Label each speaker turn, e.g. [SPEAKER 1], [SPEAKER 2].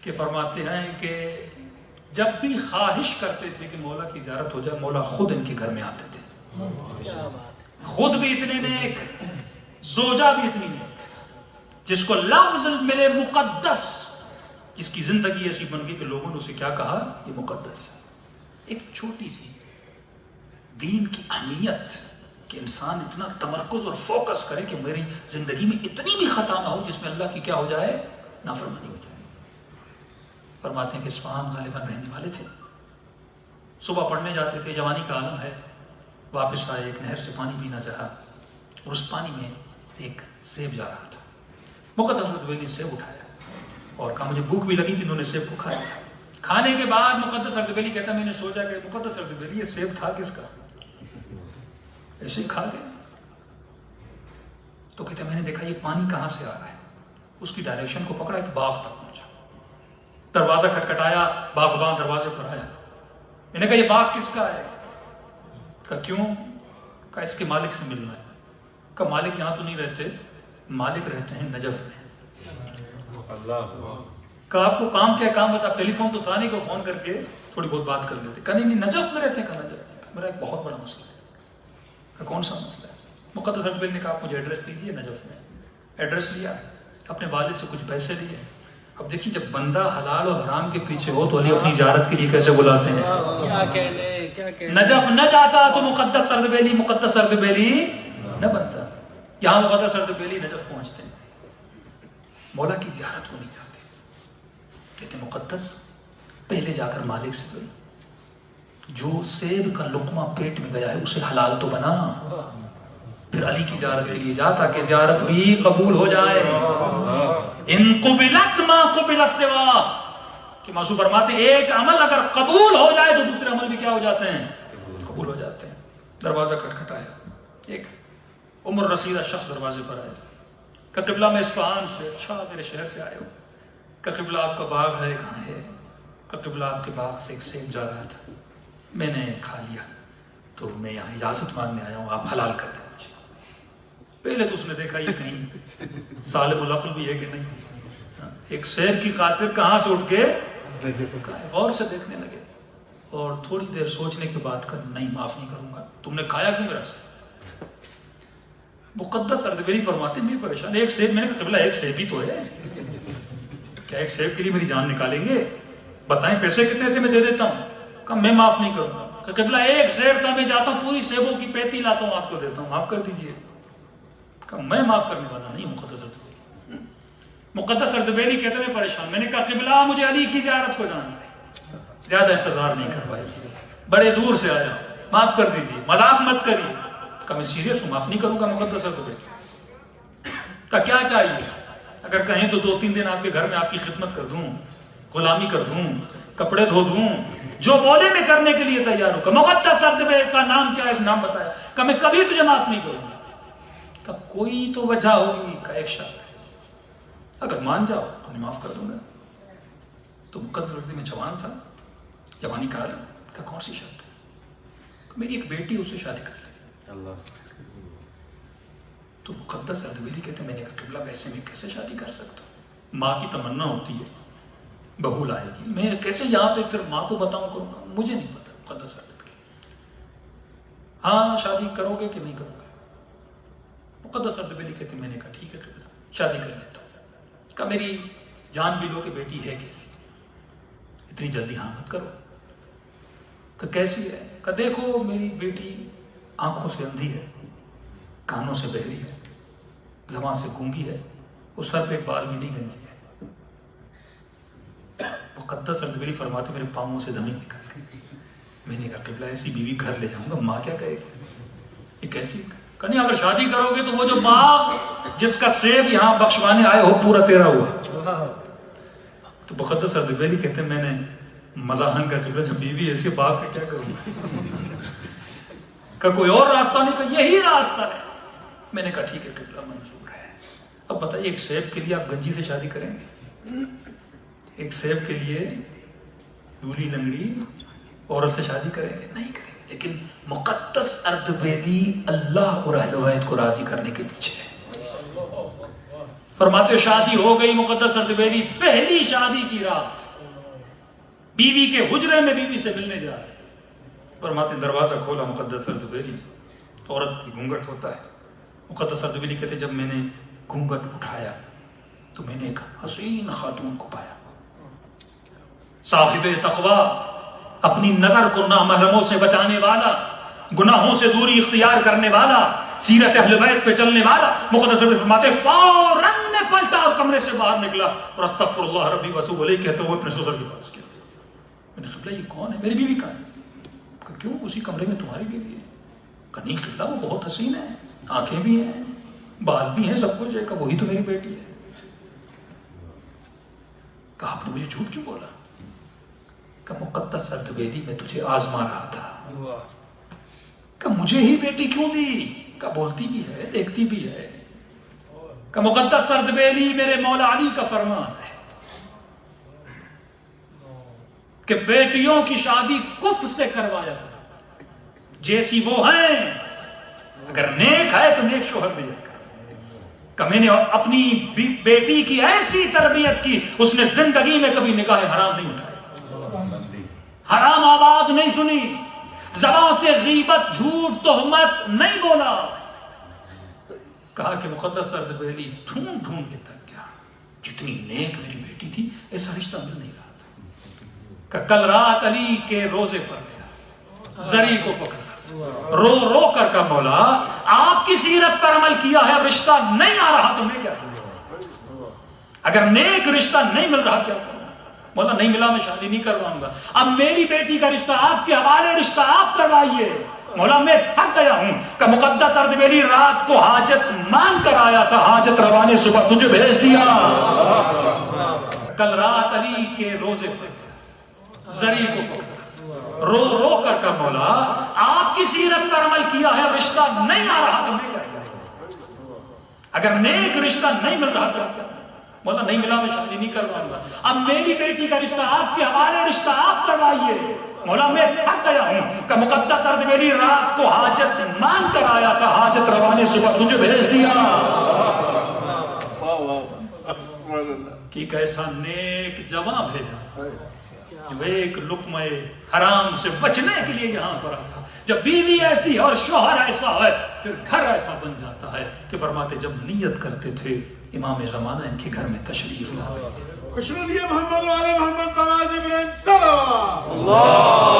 [SPEAKER 1] کہ فرماتے ہیں کہ جب بھی خواہش کرتے تھے کہ مولا کی زیارت ہو جائے، مولا خود ان کے گھر میں آتے تھے. خود بھی اتنے نیک، زوجہ بھی اتنی نیک، جس کو لفظ ملے مقدس، جس کی زندگی ایسی بن گئی کہ لوگوں نے اسے کیا کہا، یہ مقدس ہے. ایک چھوٹی سی دین کی اہمیت کہ انسان اتنا تمرکز اور فوکس کرے کہ میری زندگی میں اتنی بھی خطا نہ ہو جس میں اللہ کی کیا ہو جائے، نافرمانی ہو جائے. فرماتے ہیں کہ اصفہان غالباً رہنے والے تھے، صبح پڑھنے جاتے تھے، جوانی کا عالم ہے، واپس آئے، ایک نہر سے پانی پینا چاہا اور اس پانی میں ایک سیب جا رہا تھا. مقدس حضرت بیلی نے سیب اٹھایا اور کہا مجھے بھوک بھی لگی تھی، انہوں نے سیب کو کھایا. کھانے کے بعد مقدس حضرت بیلی کہتا میں نے سوچا کہ مقدس حضرت بیلی یہ سیب تھا کس کا، ایسے ہی کھا گئے. تو کہتے میں نے دیکھا یہ پانی کہاں سے آ رہا ہے، اس کی ڈائریکشن کو پکڑا، ایک باغ تک پہنچا، دروازہ کھٹکھٹایا، باغبان دروازے پر آیا. میں نے کہا یہ باغ کس کا ہے؟ کہا کیوں؟ کہا اس کے مالک سے ملنا ہے. کہا مالک یہاں تو نہیں رہتے، مالک رہتے ہیں نجف میں. کہا آپ کو کام کیا کام بتا، ٹیلی فون تو تھا نہیں کو فون کر کے تھوڑی بہت بات کر لیتے. کہا نہیں نجف میں رہتے ہیں. کہا نجف میرا ایک بہت بڑا مسئلہ ہے. کہا کون سا مسئلہ ہے؟ مقدس حضرت بیلی نے کہا آپ مجھے ایڈریس دیجیے نجف میں. ایڈریس لیا، اپنے والد سے کچھ پیسے لیے. اب دیکھیے جب بندہ حلال اور حرام کے پیچھے ہو تو علی اپنی زیارت کے لیے کیسے بلاتے ہیں. نجف نہ جاتا تو مقدس حضرت بیلی مقدس حضرت بیلی نہ بنتا. یہاں مقدس حضرت بیلی نجف پہنچتے ہیں، مولا کی زیارت کو نہیں جاتے. کہتے مقدس پہلے جا کر مالک سے بولو، جو سیب کا لقمہ پیٹ میں گیا ہے اسے حلال تو بنا، پھر علی کی زیارت کے لیے جا تاکہ زیارت بھی قبول ہو جائے. ان قبلت ما قبلت سوا، کہ معصوم فرماتے ہیں ایک عمل اگر قبول ہو جائے تو دوسرے عمل بھی کیا ہو جاتے ہیں، قبول ہو جاتے ہیں. دروازہ کھٹکھٹایا، ایک عمر رسیدہ شخص دروازے پر آیا. کہ قبلہ میں اصفہان سے، اچھا میرے شہر سے آئے ہو. کہ قبلہ آپ کا باغ ہے؟ کہاں ہے؟ کہ قبلہ آپ کے باغ سے ایک سیب جا رہا تھا، میں نے کھا لیا تو میں یہاں اجازت مانگنے آیا ہوں، آپ حلال کر دیں مجھے. پہلے تو اس نے دیکھا یہ کہیں سالم العقل بھی ہے کہ نہیں، ایک سیب کی خاطر کہاں سے اٹھ کے غور سے دیکھنے لگے اور تھوڑی دیر سوچنے کے بعد کہا نہیں معاف نہیں کروں گا، تم نے کھایا کیوں میرا سیب؟ مقدس حضرت بیلی فرماتے میں پریشان، ایک سیب، میں نے کہا قبلہ ایک سیب ہی تو ہے، کیا ایک سیب کے لیے میری جان نکالیں گے؟ بتائیں پیسے کتنے تھے میں دے دیتا ہوں. کہا میں معاف نہیں کروں گا. کہ قبلہ ایک سیب تھا، میں جاتا ہوں پوری سیبوں کی پیتی لاتا ہوں آپ کو دیتا ہوں، معاف کر دیجیے. کہا میں معاف کرنے والا نہیں ہوں مقدس حضرت بیلی. مقدس حضرت بیلی کہتے میں پریشان، میں نے کہا قبلہ مجھے علی کی زیارت کو جانا ہے، زیادہ انتظار نہیں کر پائے، بڑے دور سے آیا، معاف کر دیجیے، مذاق مت کریے. کہا میں سیریس ہوں، معاف نہیں کروں گا مقدس حضرت بیلی. کہا کیا چاہیے؟ اگر کہیں تو 2-3 دن آپ کے گھر میں آپ کی خدمت کر دوں، غلامی کر دوں، کپڑے دھو دوں، جو بولے میں کرنے کے لیے تیار ہوں. کہ مقدس حضرت بیلی کا نام کیا ہے؟ اس نام بتایا. کہ میں کبھی تجھے معاف نہیں کروں گا. کہ کوئی تو وجہ ہوگی. کا ایک شرط ہے، اگر مان جاؤ تو میں معاف کر دوں گا. تو مقدس حضرت میں جوان تھا، جوانی کا عالم. کہ کون سی شرط ہے؟ کہ میری ایک بیٹی اس سے شادی کر لے. تو مقدس حضرت بیلی کہتے میں نے کہا قبلہ ویسے میں کیسے شادی کر سکتا ہوں؟ ماں کی تمنا ہوتی ہے بہو لائے گی، میں کیسے یہاں پہ پھر ماں کو بتاؤں کروں گا؟ مجھے نہیں پتا. مقدس حضرت بیلی ہاں شادی کرو گے کہ نہیں کرو گے؟ مقدس حضرت بیلی کہتے میں نے کہا ٹھیک ہے قبلہ شادی کر لیتا ہوں. کہا میری جان بھی لو کہ بیٹی ہے کیسی، اتنی جلدی ہاں مت کرو. کہ کیسی ہے؟ کہ دیکھو میری بیٹی آنکھوں سے اندھی ہے، کانوں سے بہری ہے، زبان سے گونگی ہے، وہ سر پہ بال بھی نہیں گنجی ہے. مقدس حضرت بیلی فرماتے میرے پاؤں سے زمین نکل گئی. میں نے کہا قبلہ ایسی بیوی گھر لے جاؤں گا، ماں کیا کہے گی؟ یہ کیسی؟ کہ نہیں اگر شادی کرو گے تو وہ جو باغ جس کا سیب یہاں بخشوانے آئے ہو پورا تیرا ہوا. تو مقدس حضرت بیلی کہتے ہیں میں نے مزاحن کا قبلہ جب بیوی ایسی باغ کا کیا کروں؟ کہ کوئی اور راستہ نہیں، کہ یہی راستہ ہے. میں نے کہا ٹھیک ہے قبلہ منظور ہے. اب بتائیے ایک سیب کے لیے آپ گنجی سے شادی کریں گے؟ ایک سیب کے لیے لولی لنگڑی عورت سے شادی کریں گے؟ نہیں کریں گے. لیکن مقدس حضرت بیلی اللہ اور اہل بیت کو راضی کرنے کے پیچھے ہے. فرماتے شادی ہو گئی مقدس اردبیلی پہلی شادی کی رات بیوی کے حجرے میں بیوی سے ملنے جا رہے. فرماتے دروازہ کھولا مقدس اردبیلی, عورت کی گھونگھٹ ہوتا ہے. مقدس اردبیلی کہتے جب میں نے گھونگھٹ اٹھایا تو میں نے ایک حسین خاتون کو پایا, صاحب تقوی, اپنی نظر کو نامحرموں سے بچانے والا, گناہوں سے دوری اختیار کرنے والا, سیرت اہل بیت پہ چلنے والا. مقدس اردبیلی فرماتے فوراً میں پلٹا اور کمرے سے باہر نکلا اور استغفر اللہ ربی واتوب الیہ کہتے ہوئے اپنے سسر کے پاس گیا. میں نے قبلہ یہ کون ہے؟ میری بیوی کہاں ہے؟ کہ کیوں اسی کمرے میں تمہاری بیوی ہے؟ کہ نہیں قبلہ وہ بہت حسین ہے, آنکھیں بھی ہیں, بال بھی ہیں, سب کچھ ہے. کہ وہی تو میری بیٹی ہے. کہ آپ نے مجھے جھوٹ کیوں بولا؟ کہ مقدس اردبیلی میں تجھے آزما رہا تھا. کہ مجھے ہی بیٹی کیوں دی؟ کہ بولتی بھی ہے, دیکھتی بھی ہے. کہ مقدس اردبیلی میرے مولا علی کا فرمان ہے کہ بیٹیوں کی شادی کفر سے کروایا کرو. جیسی وہ ہیں, اگر نیک ہے تو نیک شوہر دیا کر. کہ میں نے اپنی بیٹی کی ایسی تربیت کی, اس نے زندگی میں کبھی نگاہ حرام نہیں اٹھائی, حرام آواز نہیں سنی, زبان سے غیبت, جھوٹ, تہمت نہیں بولا. کہا کہ مقدس اردبیلی ڈھونڈ ڈھونڈ کے تھک گیا, جتنی نیک میری بیٹی تھی ایسا رشتہ مل نہیں رہا تھا. کہ کل رات علی کے روزے پر گیا, زری کو پکڑا, رو رو کر کا مولا آپ کی سیرت پر عمل کیا ہے, اب رشتہ نہیں آ رہا تو میں کیا کروں؟ اگر نیک رشتہ نہیں مل رہا کیا کروں؟ مولا نہیں ملا میں شادی نہیں کرواؤں گا. اب میری بیٹی کا رشتہ آپ کے حوالے, رشتہ آپ کروائیے. مولا میں تھک گیا ہوں. کہ مقدس اردبیلی رات کو حاجت مانگ کر آیا تھا, حاجت روا نے صبح تجھے بھیج دیا. کل رات علی کے روزے پر زری کو پکڑا, رو رو کر کا مولا آپ کی سیرت پر عمل کیا ہے, رشتہ نہیں آ رہا تو میں کیا کروں؟ اگر نیک رشتہ نہیں مل رہا کیا کروں؟ مولا نہیں ملا میں شادی نہیں کرواؤں گا. اب میری بیٹی کا رشتہ آپ کے حوالے, رشتہ آپ کروائیے. مولا میں تھک گیا ہوں. کہ مقدس اردبیلی رات کو حاجت مانگ کر آیا تھا, حاجت روا نے صبح تجھے بھیج دیا. کہ کیسا نیک جوان بھیجا جو ایک لقمہ حرام سے بچنے کے لیے یہاں پر آیا. جب بیوی ایسی ہے اور شوہر ایسا ہے پھر گھر ایسا بن جاتا ہے. کہ فرماتے جب نیت کرتے تھے امام زمانہ ان کے گھر میں تشریف لاتے تھے.
[SPEAKER 2] خوشنودی محمد و آل محمد بغاز ابن صلوات اللہ